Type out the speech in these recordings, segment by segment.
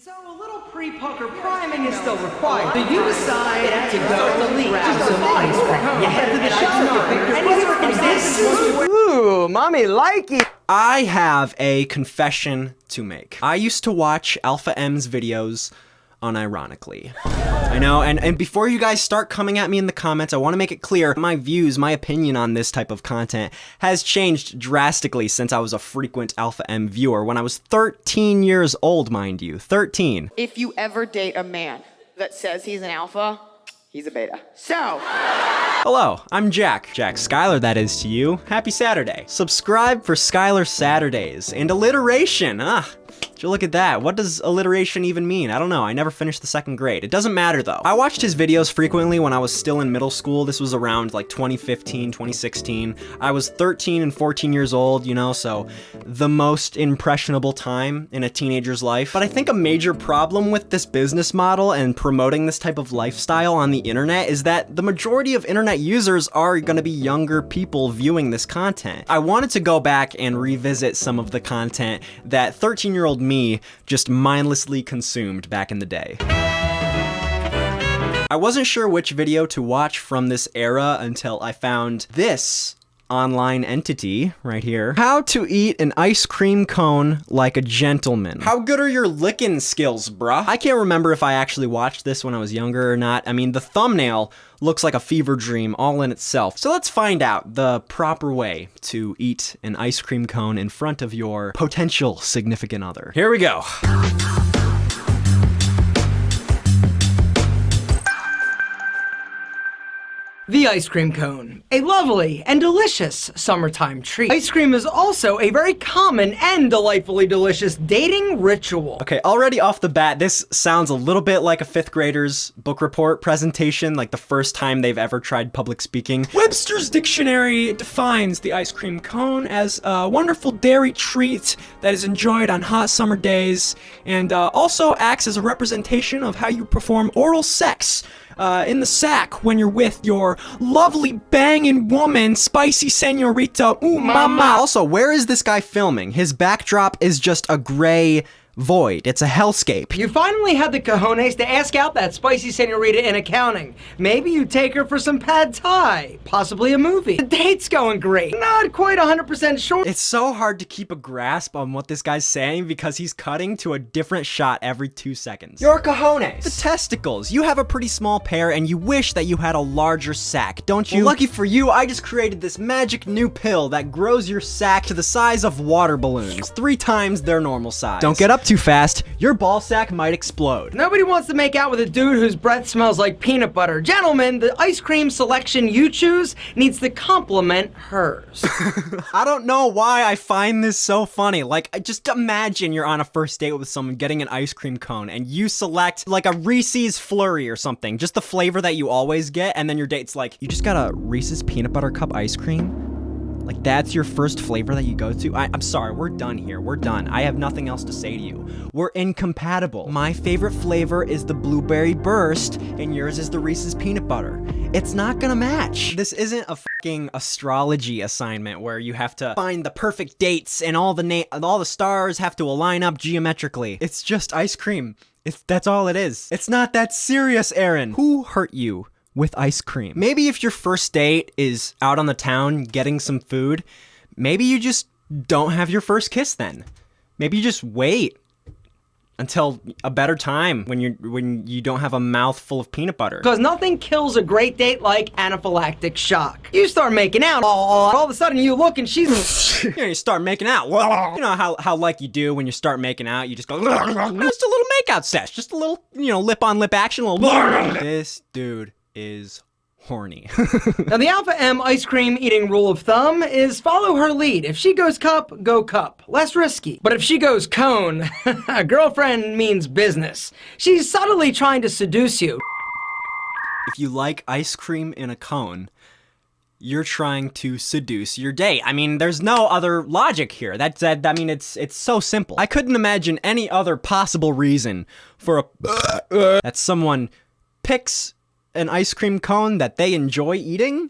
So a little pre-poker priming is still required. Do you decide to go to grab some ice cream? You head to the shop. Any circumstances? Ooh, mommy like it. I have a confession to make. I used to watch Alpha M's videos unironically. I know, and before you guys start coming at me in the comments, I want to make it clear, my views, my opinion on this type of content has changed drastically since I was a frequent Alpha M viewer when I was 13 years old, mind you, 13. If you ever date a man that says he's an alpha, he's a beta. So, Hello, I'm Jack. Jack Skylar, that is to you. Happy Saturday. Subscribe for Skylar Saturdays. And alliteration, Did you look at that? What does alliteration even mean? I don't know. I never finished the second grade. It doesn't matter though. I watched his videos frequently when I was still in middle school. This was around like 2015, 2016. I was 13 and 14 years old, you know, so the most impressionable time in a teenager's life. But I think a major problem with this business model and promoting this type of lifestyle on the internet is that the majority of internet users are gonna be younger people viewing this content. I wanted to go back and revisit some of the content that 13-year-old me just mindlessly consumed back in the day. I wasn't sure which video to watch from this era until I found this online entity right here. How to eat an ice cream cone like a gentleman. How good are your licking skills, bruh? I can't remember if I actually watched this when I was younger or not. I mean, the thumbnail looks like a fever dream all in itself. So let's find out the proper way to eat an ice cream cone in front of your potential significant other. Here we go. The ice cream cone, a lovely and delicious summertime treat. Ice cream is also a very common and delightfully delicious dating ritual. Okay, already off the bat, this sounds a little bit like a fifth grader's book report presentation, like the first time they've ever tried public speaking. Webster's Dictionary defines the ice cream cone as a wonderful dairy treat that is enjoyed on hot summer days and also acts as a representation of how you perform oral sex in the sack when you're with your lovely banging woman, spicy senorita, ooh mama. Also, where is this guy filming? His backdrop is just a gray void. It's a hellscape. You finally had the cojones to ask out that spicy senorita in accounting. Maybe you take her for some pad thai, possibly a movie. The date's going great. Not quite 100% sure. It's so hard to keep a grasp on what this guy's saying because he's cutting to a different shot every 2 seconds. Your cojones. The testicles. You have a pretty small pair and you wish that you had a larger sack, don't you? Well, lucky for you, I just created this magic new pill that grows your sack to the size of water balloons, 3 times their normal size. Don't get up too fast, your ball sack might explode. Nobody wants to make out with a dude whose breath smells like peanut butter. Gentlemen, the ice cream selection you choose needs to complement hers. I don't know why I find this so funny. Like, just imagine you're on a first date with someone getting an ice cream cone and you select like a Reese's Flurry or something, just the flavor that you always get, and then your date's like, you just got a Reese's peanut butter cup ice cream? Like, that's your first flavor that you go to? I'm sorry, we're done here. We're done. I have nothing else to say to you. We're incompatible. My favorite flavor is the blueberry burst, and yours is the Reese's peanut butter. It's not gonna match. This isn't a fucking astrology assignment where you have to find the perfect dates and all the stars have to align up geometrically. It's just ice cream. That's all it is. It's not that serious, Aaron. Who hurt you with ice cream? Maybe if your first date is out on the town getting some food, maybe you just don't have your first kiss then. Maybe you just wait until a better time when you don't have a mouth full of peanut butter. Because nothing kills a great date like anaphylactic shock. You start making out, all of a sudden you look and she's... You know, you start making out. You know how like you do when you start making out, you just go... Just a little makeout sesh. Just a little, lip-on-lip action. This dude is horny. Now the Alpha M ice cream eating rule of thumb is follow her lead. If she goes cup, go cup. Less risky. But if she goes cone, girlfriend means business. She's subtly trying to seduce you. If you like ice cream in a cone, you're trying to seduce your date. I mean, there's no other logic here. It's so simple. I couldn't imagine any other possible reason for that someone picks an ice cream cone that they enjoy eating,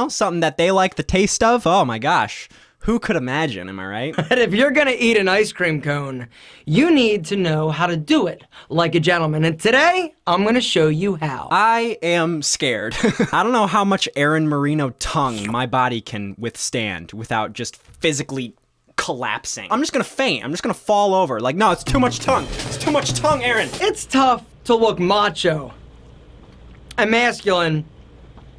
something that they like the taste of. Oh my gosh, Who could imagine, am I right? But if you're gonna eat an ice cream cone, you need to know how to do it like a gentleman. And today, I'm gonna show you how. I am scared. I don't know how much Aaron Marino tongue my body can withstand without just physically collapsing. I'm just gonna faint. I'm just gonna fall over. Like, no, it's too much tongue. It's too much tongue, Aaron. It's tough to look macho and masculine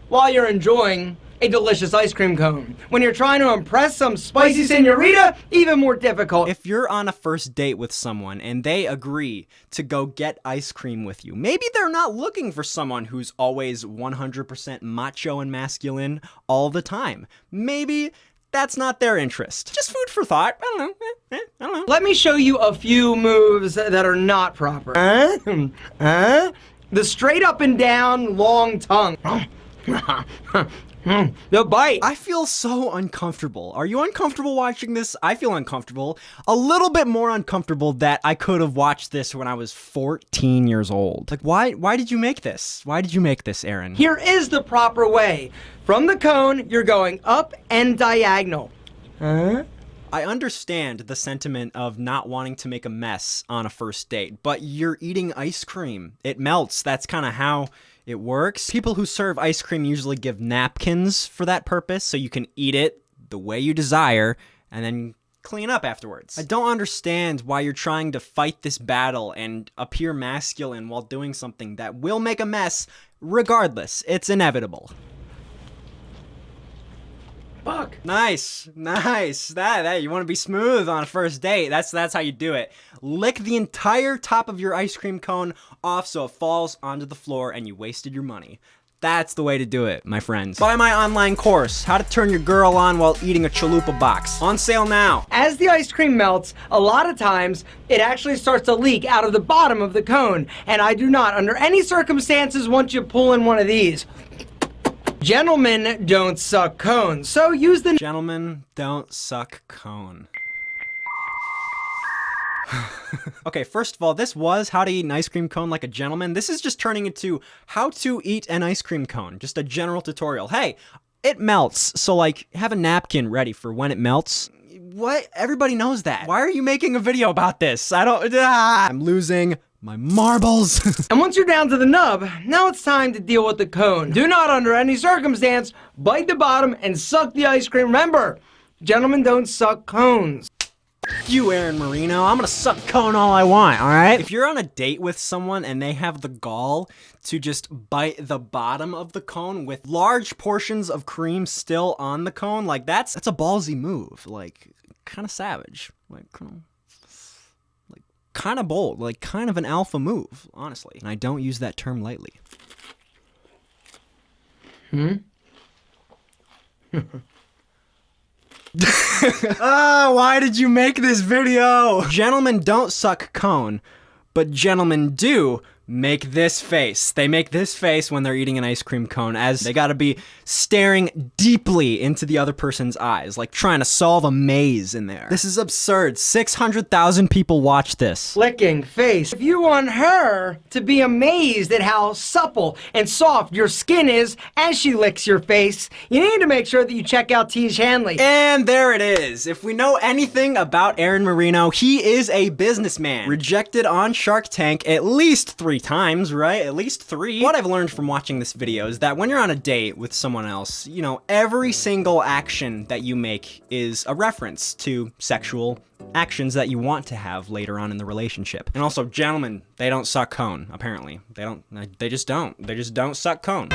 while you're enjoying a delicious ice cream cone. When you're trying to impress some spicy senorita, even more difficult. If you're on a first date with someone and they agree to go get ice cream with you, maybe they're not looking for someone who's always 100% macho and masculine all the time. Maybe that's not their interest. Just food for thought. I don't know. I don't know. Let me show you a few moves that are not proper. The straight up and down long tongue. The bite. I feel so uncomfortable. Are you uncomfortable watching this? I feel uncomfortable. A little bit more uncomfortable that I could have watched this when I was 14 years old. Like, why did you make this? Why did you make this, Aaron? Here is the proper way. From the cone, you're going up and diagonal. I understand the sentiment of not wanting to make a mess on a first date, but you're eating ice cream. It melts. That's kind of how it works. People who serve ice cream usually give napkins for that purpose, so you can eat it the way you desire and then clean up afterwards. I don't understand why you're trying to fight this battle and appear masculine while doing something that will make a mess regardless. It's inevitable. Fuck. Nice. That you want to be smooth on a first date. That's how you do it. Lick the entire top of your ice cream cone off so it falls onto the floor and you wasted your money. That's the way to do it, my friends. Buy my online course, How to Turn Your Girl On While Eating a Chalupa Box. On sale now. As the ice cream melts, a lot of times it actually starts to leak out of the bottom of the cone. And I do not, under any circumstances, want you pulling one of these. Gentlemen don't suck cones, so use the Gentlemen don't suck cone. Okay, first of all, this was how to eat an ice cream cone like a gentleman. This is just turning into how to eat an ice cream cone. Just a general tutorial. Hey, it melts, so like have a napkin ready for when it melts. What? Everybody knows that. Why are you making a video about this? I'm losing my marbles. And once you're down to the nub, now it's time to deal with the cone. Do not, under any circumstance, bite the bottom and suck the ice cream. Remember, gentlemen don't suck cones. You, Aaron Marino. I'm gonna suck cone all I want, alright? If you're on a date with someone and they have the gall to just bite the bottom of the cone with large portions of cream still on the cone, like that's a ballsy move. Like, kind of savage. Like, kind of bold. Like, kind of an alpha move, honestly. And I don't use that term lightly. Why did you make this video? Gentlemen don't suck cone, but gentlemen do make this face. They make this face when they're eating an ice cream cone, as they gotta be staring deeply into the other person's eyes, like trying to solve a maze in there. This is absurd. 600,000 people watch this. Licking face. If you want her to be amazed at how supple and soft your skin is as she licks your face, you need to make sure that you check out Tiege Hanley. And there it is. If we know anything about Aaron Marino, he is a businessman. Rejected on Shark Tank at least 3 times, right? At least 3. What I've learned from watching this video is that when you're on a date with someone else, you know, every single action that you make is a reference to sexual actions that you want to have later on in the relationship. And also, gentlemen, they don't suck cone, apparently. They just don't suck cone.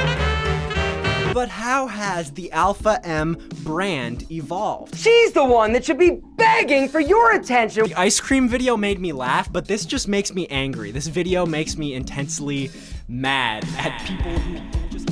But how has the Alpha M brand evolved? She's the one that should be begging for your attention. The ice cream video made me laugh, but this just makes me angry. This video makes me intensely mad at people who just